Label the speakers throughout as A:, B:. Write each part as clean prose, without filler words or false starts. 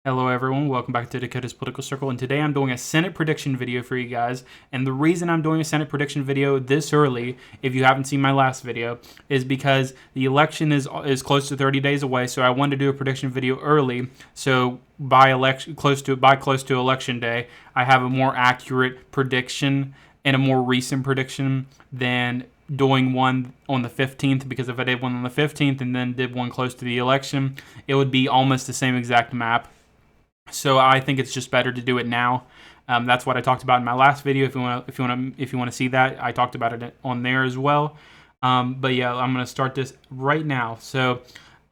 A: Hello everyone, welcome back to Dakota's Political Circle, and today I'm doing a Senate prediction video for you guys. And the reason I'm doing a Senate prediction video this early, if you haven't seen my last video, is because the election is close to 30 days away, so I wanted to do a prediction video early, so by close to election day, I have a more accurate prediction and a more recent prediction than doing one on the 15th, because if I did one on the 15th and then did one close to the election, it would be almost the same exact map. So I think it's just better to do it now. That's what I talked about in my last video. If you want to see that, I talked about it on there as well. But yeah, I'm going to start this right now. So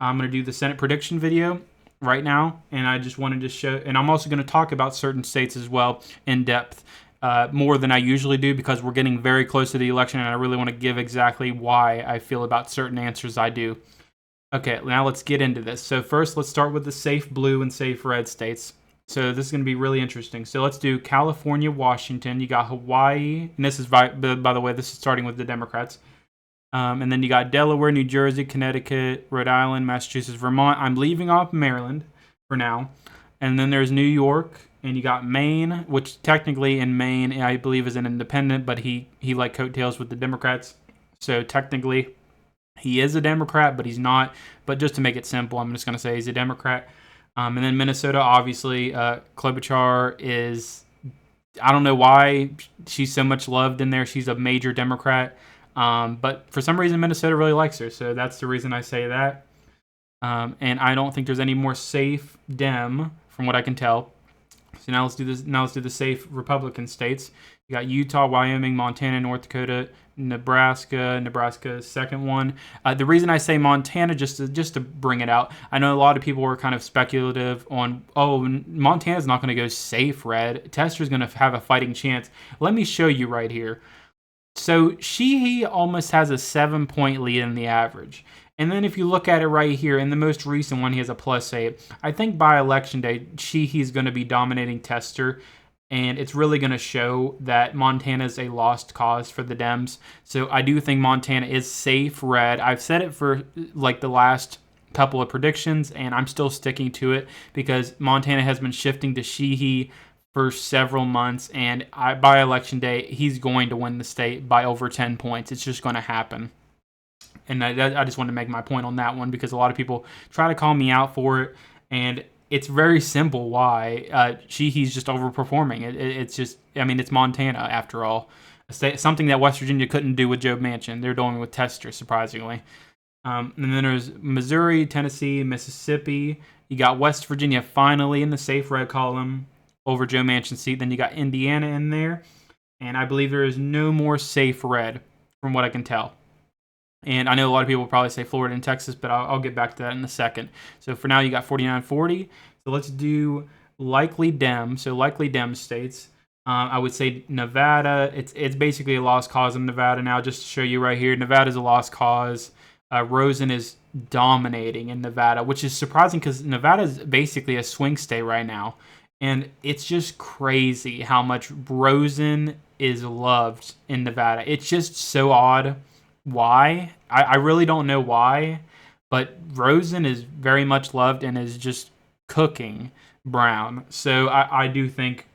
A: I'm going to do the Senate prediction video right now, and I just wanted to show, and I'm also going to talk about certain states as well in depth, more than I usually do, because we're getting very close to the election, and I really want to give exactly why I feel about certain answers I do. Okay, now let's get into this. So first, let's start with the safe blue and safe red states. So this is going to be really interesting. So let's do California, Washington. You got Hawaii, and this is, by the way, this is starting with the Democrats. And then you got Delaware, New Jersey, Connecticut, Rhode Island, Massachusetts, Vermont. I'm leaving off Maryland for now. And then there's New York, and you got Maine, which technically in Maine, I believe, is an independent, but he like coattails with the Democrats. So technically, he is a Democrat, but he's not. But just to make it simple, I'm just going to say he's a Democrat. And then Minnesota, obviously, Klobuchar is, I don't know why she's so much loved in there. She's a major Democrat. But for some reason, Minnesota really likes her. So that's the reason I say that. And I don't think there's any more safe Dem, from what I can tell. So now let's do this. Now let's do the safe Republican states. You got Utah, Wyoming, Montana, North Dakota, Nebraska. Nebraska's second one. The reason I say Montana, just to bring it out, I know a lot of people were kind of speculative on, oh, Montana's not going to go safe red. Tester's going to have a fighting chance. Let me show you right here. So Sheehy almost has a 7-point lead in the average. And then if you look at it right here, in the most recent one, he has a +8. I think by election day, Sheehy's going to be dominating Tester, and it's really going to show that Montana's a lost cause for the Dems. So I do think Montana is safe red. I've said it for like the last couple of predictions, and I'm still sticking to it because Montana has been shifting to Sheehy for several months, and by election day, he's going to win the state by over 10 points. It's just going to happen. And I just wanted to make my point on that one because a lot of people try to call me out for it, and it's very simple why. Sheehy's just overperforming. It's just, I mean, it's Montana after all. Something that West Virginia couldn't do with Joe Manchin. They're doing it with Tester, surprisingly. And then there's Missouri, Tennessee, Mississippi. You got West Virginia finally in the safe red column over Joe Manchin's seat. Then you got Indiana in there. And I believe there is no more safe red from what I can tell. And I know a lot of people will probably say Florida and Texas, but I'll get back to that in a second. So for now, you got 49-40. So let's do likely Dem. So likely Dem states. I would say Nevada. It's basically a lost cause in Nevada now, just to show you right here. Nevada's a lost cause. Rosen is dominating in Nevada, which is surprising because Nevada is basically a swing state right now. And it's just crazy how much Rosen is loved in Nevada. It's just so odd. Why? I really don't know why, but Rosen is very much loved and is just cooking Brown. So I do think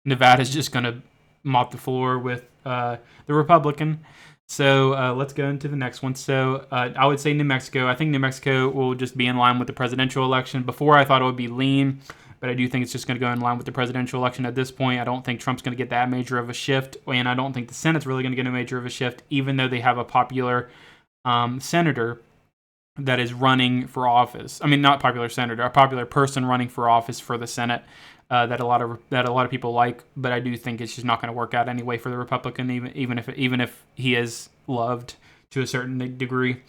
A: Nevada's just going to mop the floor with the Republican. So let's go into the next one. So I would say New Mexico. I think New Mexico will just be in line with the presidential election. Before I thought it would be lean, but I do think it's just going to go in line with the presidential election at this point. I don't think Trump's going to get that major of a shift, and I don't think the Senate's really going to get a major of a shift, even though they have a popular senator that is running for office. I mean, not popular senator, a popular person running for office for the Senate that a lot of people like. But I do think it's just not going to work out anyway for the Republican, even if he is loved to a certain degree.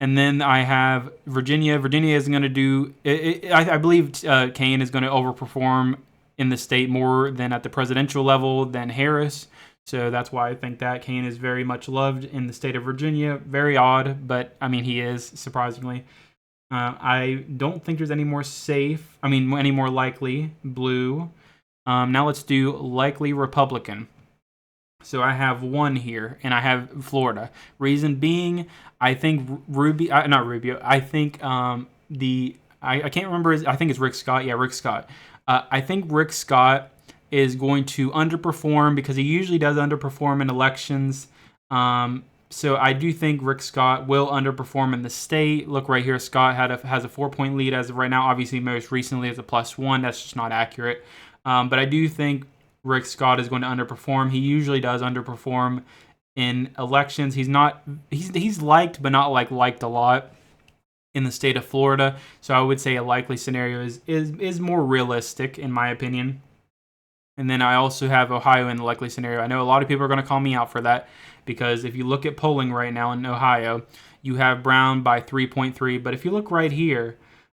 A: And then I have Virginia. Virginia is going to do, I believe Kaine is going to overperform in the state more than at the presidential level than Harris. So that's why I think that Kaine is very much loved in the state of Virginia. Very odd, but I mean, he is, surprisingly. I don't think there's any more any more likely blue. Now let's do likely Republican. So I have one here, and I have Florida. Reason being, I think I think
B: I can't remember I think it's Rick Scott. Yeah, Rick Scott. I think Rick Scott is going to underperform because he usually does underperform in elections. So I do think Rick Scott will underperform in the state. Look right here, Scott has a 4-point lead as of right now. Obviously, most recently as a +1. That's just not accurate. But I do think Rick Scott is going to underperform. He usually does underperform in elections. He's liked, but not liked a lot in the state of Florida. So I would say a likely scenario is more realistic in my opinion. And then I also have Ohio in the likely scenario. I know a lot of people are going to call me out for that because if you look at polling right now in Ohio, you have Brown by 3.3. But if you look right here,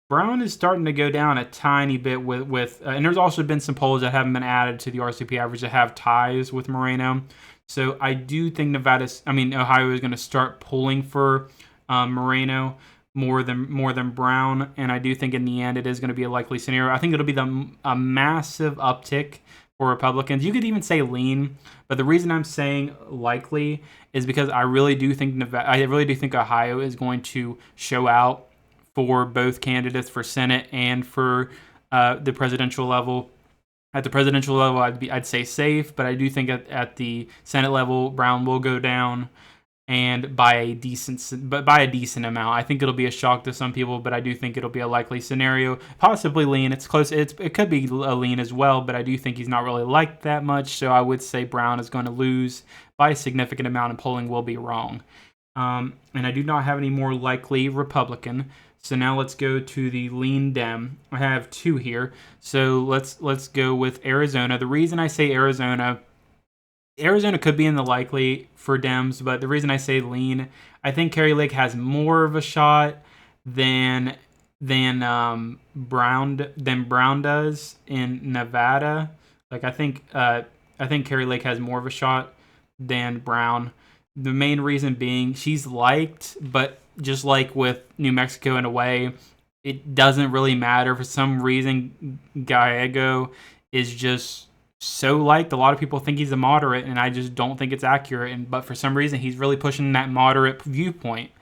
B: Brown is starting to go down a tiny bit with and there's also been some polls that haven't been added to the RCP average that have ties with Moreno. So I do think Ohio is going to start pulling for Moreno more than Brown, and I do think in the end it is going to be a likely scenario. I think it'll be a massive uptick for Republicans. You could even say lean, but the reason I'm saying likely is because I really do think Ohio is going to show out for both candidates for Senate and for the presidential level. At the presidential level, I'd say safe, but I do think at the Senate level, Brown will go down, and by a decent amount. I think it'll be a shock to some people, but I do think it'll be a likely scenario. Possibly lean. It's close. It could be a lean as well, but I do think he's not really liked that much. So I would say Brown is going to lose by a significant amount, and polling will be wrong. And I do not have any more likely Republican. So now let's go to the lean Dem. I have two here. So let's go with Arizona. The reason I say Arizona could be in the likely for Dems, but the reason I say lean, I think Kari Lake has more of a shot than Brown does in Nevada. I think Kari Lake has more of a shot than Brown. The main reason being she's liked, but just like with New Mexico in a way, it doesn't really matter. For some reason, Gallego is just so liked. A lot of people think he's a moderate, and I just don't think it's accurate. But for some reason, he's really pushing that moderate viewpoint,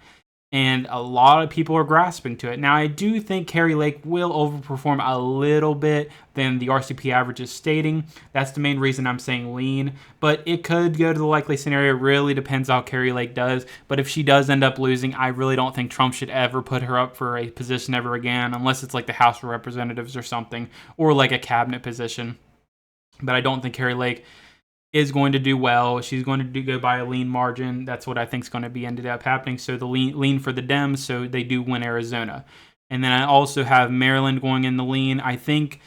B: and a lot of people are grasping to it. Now, I do think Kari Lake will overperform a little bit than the RCP average is stating. That's the main reason I'm saying lean, but it could go to the likely scenario. It really depends how Kari Lake does. But if she does end up losing, I really don't think Trump should ever put her up for a position ever again, unless it's like the House of Representatives or something, or like a cabinet position. But I don't think Kari Lake is going to do well. She's going to go by a lean margin. That's what I think is going to be ended up happening. So the lean for the Dems, so they do win Arizona. And then I also have Maryland going in the lean. I think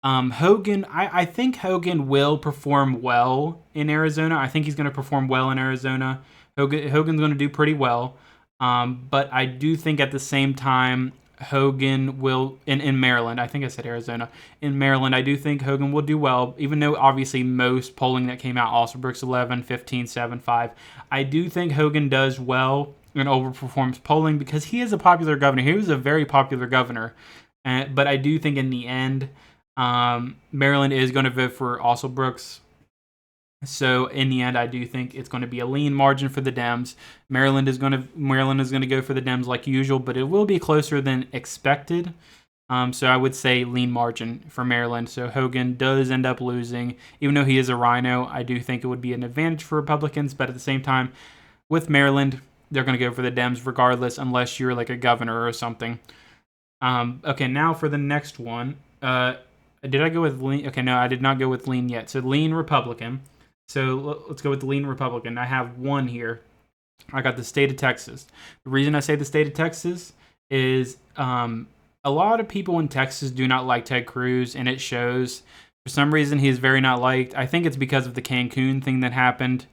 B: Hogan. I think Hogan will perform well in Arizona. I think he's going to perform well in Arizona. Hogan's going to do pretty well. But I do think at the same time Hogan will in Maryland. I think I said Arizona. In Maryland, I do think Hogan will do well, even though obviously most polling that came out also Brooks 11, 15, 7, 5. I do think Hogan does well and overperforms polling because he is a popular governor. He was a very popular governor. But I do think in the end, Maryland is going to vote for also Brooks. So in the end, I do think it's going to be a lean margin for the Dems. Maryland is going to go for the Dems like usual, but it will be closer than expected. So I would say lean margin for Maryland. So Hogan does end up losing, even though he is a rhino. I do think it would be an advantage for Republicans, but at the same time, with Maryland, they're going to go for the Dems regardless, unless you're like a governor or something. Okay, now for the next one. Did I go with lean? Okay, no, I did not go with lean yet. So lean Republican. So let's go with the lean Republican. I have one here. I got the state of Texas. The reason I say the state of Texas is a lot of people in Texas do not like Ted Cruz, and it shows. For some reason, he is very not liked. I think it's because of the Cancun thing that happened,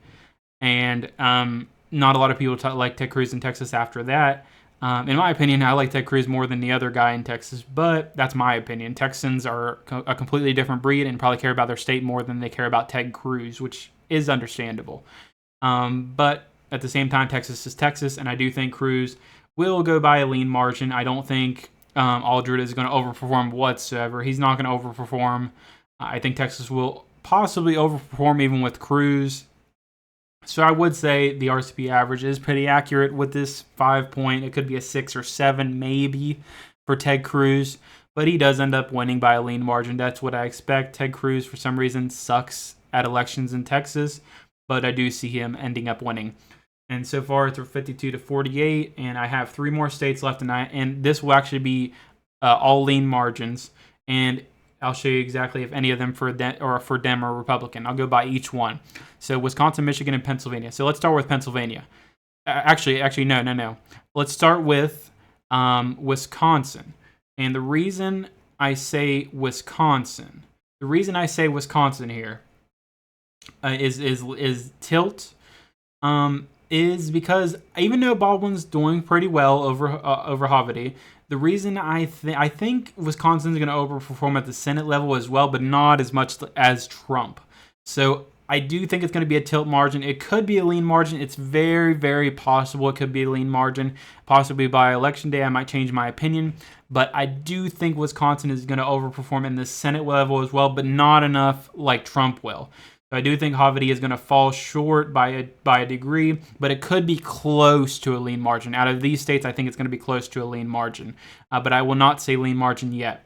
B: and not a lot of people like Ted Cruz in Texas after that. In my opinion, I like Ted Cruz more than the other guy in Texas, but that's my opinion. Texans are a completely different breed and probably care about their state more than they care about Ted Cruz, which is understandable. But at the same time, Texas is Texas, and I do think Cruz will go by a lean margin. I don't think Aldred is going to overperform whatsoever. He's not going to overperform. I think Texas will possibly overperform even with Cruz. So I would say the RCP average is pretty accurate with this 5 point. It could be a 6 or 7 maybe. for Ted Cruz, but he does end up winning by a lean margin. That's what I expect. Ted Cruz, for some reason, sucks at elections in Texas, but I do see him ending up winning. And so far, it's 52 to 48, and I have 3 more states left, and this will actually be all lean margins, and I'll show you exactly if any of them for Dem or Republican. I'll go by each one. So Wisconsin, Michigan, and Pennsylvania. So let's start with Pennsylvania. Actually, no. Let's start with Wisconsin. And the reason I say Wisconsin here is tilt. Is because even though Baldwin's doing pretty well over Havanti, the reason I think Wisconsin's going to overperform at the Senate level as well, but not as much as Trump. So I do think it's going to be a tilt margin. It could be a lean margin. It's very, very possible it could be a lean margin. Possibly by election day, I might change my opinion. But I do think Wisconsin is going to overperform in the Senate level as well, but not enough like Trump will. So I do think Havanti is going to fall short by a degree, but it could be close to a lean margin. Out of these states, I think it's going to be close to a lean margin. But I will not say lean margin yet.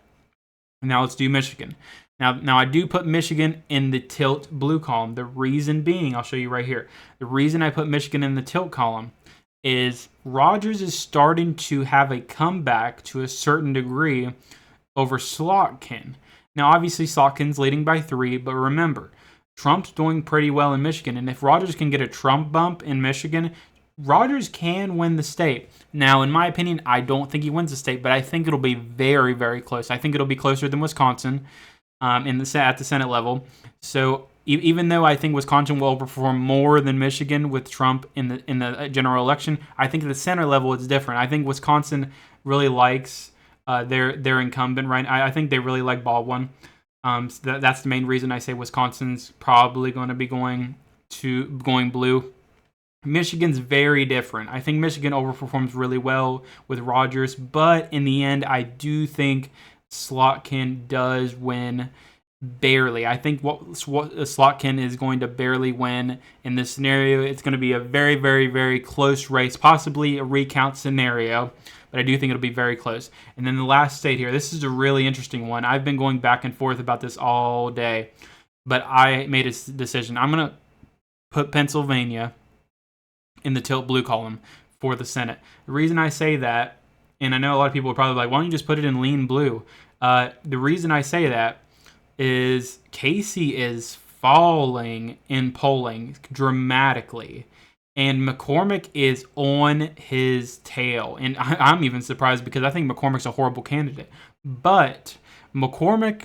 B: Now let's do Michigan. Now I do put Michigan in the tilt blue column. The reason being, I'll show you right here. The reason I put Michigan in the tilt column is Rogers is starting to have a comeback to a certain degree over Slotkin. Now obviously Slotkin's leading by 3, but remember, Trump's doing pretty well in Michigan, and if Rogers can get a Trump bump in Michigan, Rogers can win the state. Now, in my opinion, I don't think he wins the state, but I think it'll be very, very close. I think it'll be closer than Wisconsin at the Senate level. So even though I think Wisconsin will overperform more than Michigan with Trump in the general election, I think at the Senate level it's different. I think Wisconsin really likes their incumbent, right? I think they really like Baldwin. So that's the main reason I say Wisconsin's probably going to be going blue. Michigan's very different. I think Michigan overperforms really well with Rogers, but in the end, I do think Slotkin does win barely. I think what Slotkin is going to barely win in this scenario. It's going to be a very, very, very close race, possibly a recount scenario, but I do think it'll be very close. And then the last state here, this is a really interesting one. I've been going back and forth about this all day, but I made a decision. I'm going to put Pennsylvania in the tilt blue column for the Senate. The reason I say that, and I know a lot of people are probably like, why don't you just put it in lean blue? The reason I say that is Casey is falling in polling dramatically. And McCormick is on his tail. And I'm even surprised because I think McCormick's a horrible candidate. But McCormick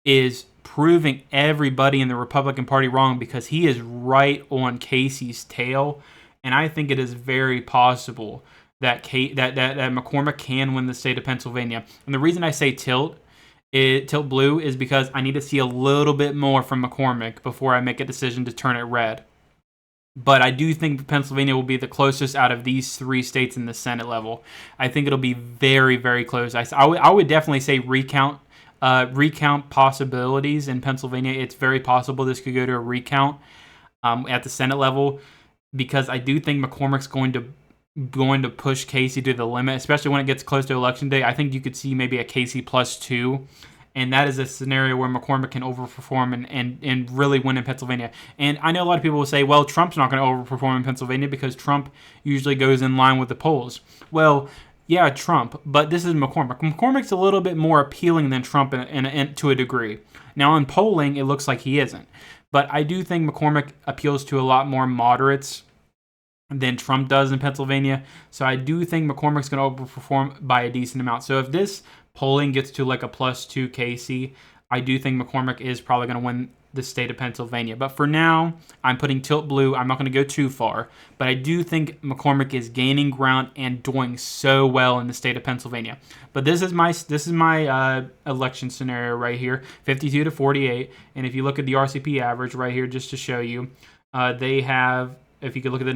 B: is proving everybody in the Republican Party wrong because he is right on Casey's tail. And I think it is very possible that McCormick can win the state of Pennsylvania. And the reason I say tilt blue is because I need to see a little bit more from McCormick before I make a decision to turn it red. But I do think Pennsylvania will be the closest out of these 3 states in the Senate level. I think it'll be very, very close. I would definitely say recount possibilities in Pennsylvania. It's very possible this could go to a recount at the Senate level because I do think McCormick's going to push Casey to the limit, especially when it gets close to Election Day. I think you could see maybe a Casey +2. And that is a scenario where McCormick can overperform and really win in Pennsylvania. And I know a lot of people will say, well, Trump's not going to overperform in Pennsylvania because Trump usually goes in line with the polls. Well, yeah, Trump, but this is McCormick. McCormick's a little bit more appealing than Trump to a degree. Now, in polling, it looks like he isn't. But I do think McCormick appeals to a lot more moderates than Trump does in Pennsylvania. So I do think McCormick's going to overperform by a decent amount. So if this polling gets to like a +2 Casey, I do think McCormick is probably going to win the state of Pennsylvania. But for now, I'm putting tilt blue. I'm not going to go too far. But I do think McCormick is gaining ground and doing so well in the state of Pennsylvania. But this is my election scenario right here, 52 to 48. And if you look at the RCP average right here, just to show you, they have, if you could look at the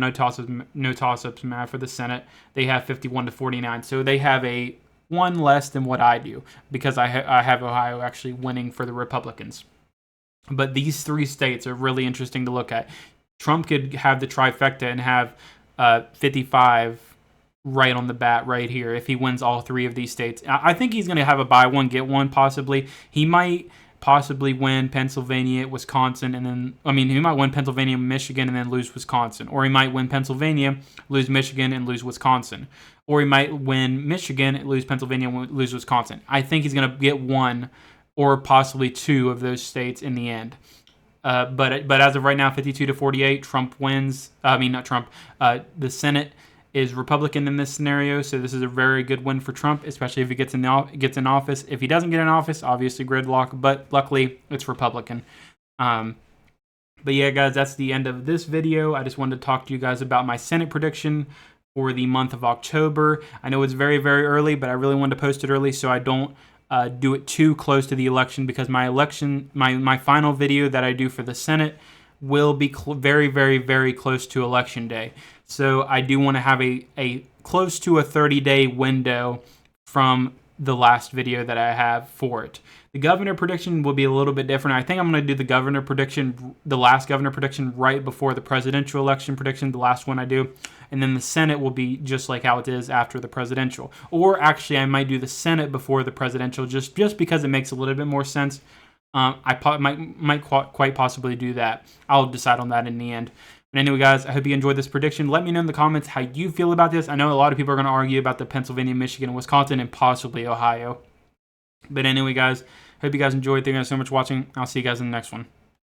B: no toss-ups map for the Senate, they have 51 to 49. So they have a one less than what I do because I have Ohio actually winning for the Republicans. But these 3 states are really interesting to look at. Trump could have the trifecta and have 55 right on the bat right here if he wins all 3 of these states. I think he's going to have a buy one, get one possibly. He might possibly win Pennsylvania, Wisconsin, and then, he might win Pennsylvania, Michigan, and then lose Wisconsin. Or he might win Pennsylvania, lose Michigan, and lose Wisconsin. Or he might win Michigan, lose Pennsylvania, lose Wisconsin. I think he's going to get one or possibly 2 of those states in the end. But as of right now, 52-48, Trump wins. Not Trump. The Senate is Republican in this scenario, so this is a very good win for Trump, especially if he gets in office. If he doesn't get in office, obviously gridlock, but luckily it's Republican. But yeah, guys, that's the end of this video. I just wanted to talk to you guys about my Senate prediction for the month of October. I know it's very, very early, but I really wanted to post it early so I don't do it too close to the election, because my final video that I do for the Senate will be very, very, very close to election day. So I do want to have a close to a 30-day window from the last video that I have for it. The governor prediction will be a little bit different. I think I'm going to do the last governor prediction right before the presidential election prediction, the last one I do. And then the Senate will be just like how it is after the presidential. Or actually, I might do the Senate before the presidential just because it makes a little bit more sense. I might quite possibly do that. I'll decide on that in the end. But anyway, guys, I hope you enjoyed this prediction. Let me know in the comments how you feel about this. I know a lot of people are going to argue about the Pennsylvania, Michigan, Wisconsin, and possibly Ohio. But anyway, guys, hope you guys enjoyed. Thank you guys so much for watching. I'll see you guys in the next one.